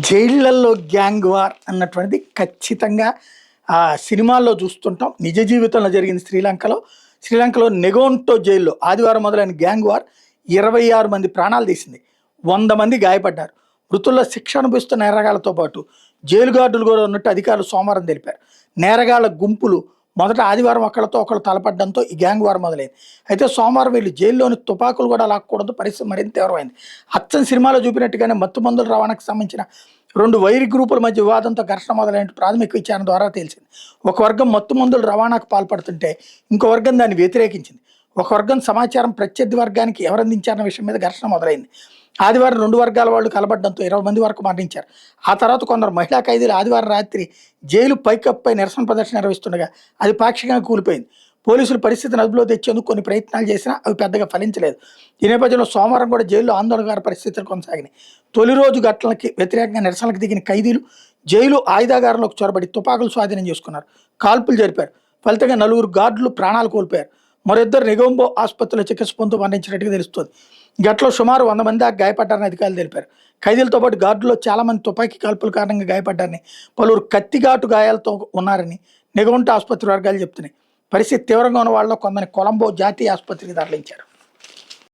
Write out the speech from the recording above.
జైళ్ళల్లో gang war అన్నటువంటిది ఖచ్చితంగా సినిమాల్లో చూస్తుంటాం. నిజ జీవితంలో జరిగింది శ్రీలంకలో నెగోంటో జైల్లో ఆదివారం మొదలైన గ్యాంగ్ వార్ 26 మంది ప్రాణాలు తీసింది. 100 మంది గాయపడ్డారు. మృతుల్లో శిక్ష అనుభవిస్తున్న నేరగాళ్లతో పాటు జైలు గార్డులు కూడా ఉన్నట్టు అధికారులు సోమవారం తెలిపారు. నేరగాళ్ల గుంపులు మొదట ఆదివారం ఒకళ్ళతో ఒకళ్ళు తలపడడంతో ఈ గ్యాంగ్ వార్ మొదలైంది. అయితే సోమవారం వీళ్ళు జైల్లోని తుపాకులు కూడా లాక్కోవడంతో పరిస్థితి మరింత తీవ్రమైంది. అచ్చం సినిమాలో చూపినట్టుగానే మత్తుమందుల రవాణాకు సంబంధించిన 2 వైరి గ్రూపుల మధ్య వివాదంతో ఘర్షణ మొదలైన ప్రాథమిక విచారణ ద్వారా తెలిసింది. ఒక వర్గం మత్తుమందుల రవాణాకు పాల్పడుతుంటే ఇంకో వర్గం దాన్ని వ్యతిరేకించింది. ఒక వర్గం సమాచారం ప్రత్యర్థి వర్గానికి ఎవరందించారన్న విషయం మీద ఘర్షణ మొదలైంది. ఆదివారం 2 వర్గాల వాళ్ళు కలబడడంతో 20 మంది వరకు మరణించారు. ఆ తర్వాత కొందరు మహిళా ఖైదీలు ఆదివారం రాత్రి జైలు పైకప్పుపై నిరసన ప్రదర్శన నిర్వహిస్తుండగా అది పాక్షికంగా కూలిపోయింది. పోలీసులు పరిస్థితిని అదుపులో తెచ్చేందుకు కొన్ని ప్రయత్నాలు చేసినా అవి పెద్దగా ఫలించలేదు. ఈ నేపథ్యంలో సోమవారం కూడా జైల్లో ఆందోళనకర పరిస్థితులు కొనసాగినాయి. తొలి రోజు ఘటనలకి వ్యతిరేకంగా నిరసనలకు దిగిన ఖైదీలు జైలు ఆయుధాగారంలోకి చొరబడి తుపాకులు స్వాధీనం చేసుకున్నారు. కాల్పులు జరిపారు. ఫలితంగా 4 గార్డులు ప్రాణాలు కోల్పోయారు. మరో 2 నెగొంబో ఆసుపత్రిలో చికిత్స పొందుతూ మరణించినట్టుగా తెలుస్తోంది. ఘటనలో సుమారు 100 మంది దాకా గాయపడ్డారని అధికారులు తెలిపారు. ఖైదీలతో పాటు గార్డులో చాలా మంది తుపాకీ కాల్పుల కారణంగా గాయపడ్డారని, పలువురు కత్తిఘాటు గాయాలతో ఉన్నారని నెగొంటో ఆసుపత్రి వర్గాలు చెప్తున్నాయి. పరిస్థితి తీవ్రంగా ఉన్న వాళ్ళలో కొందరిని కొలంబో జాతీయ ఆసుపత్రికి తరలించారు.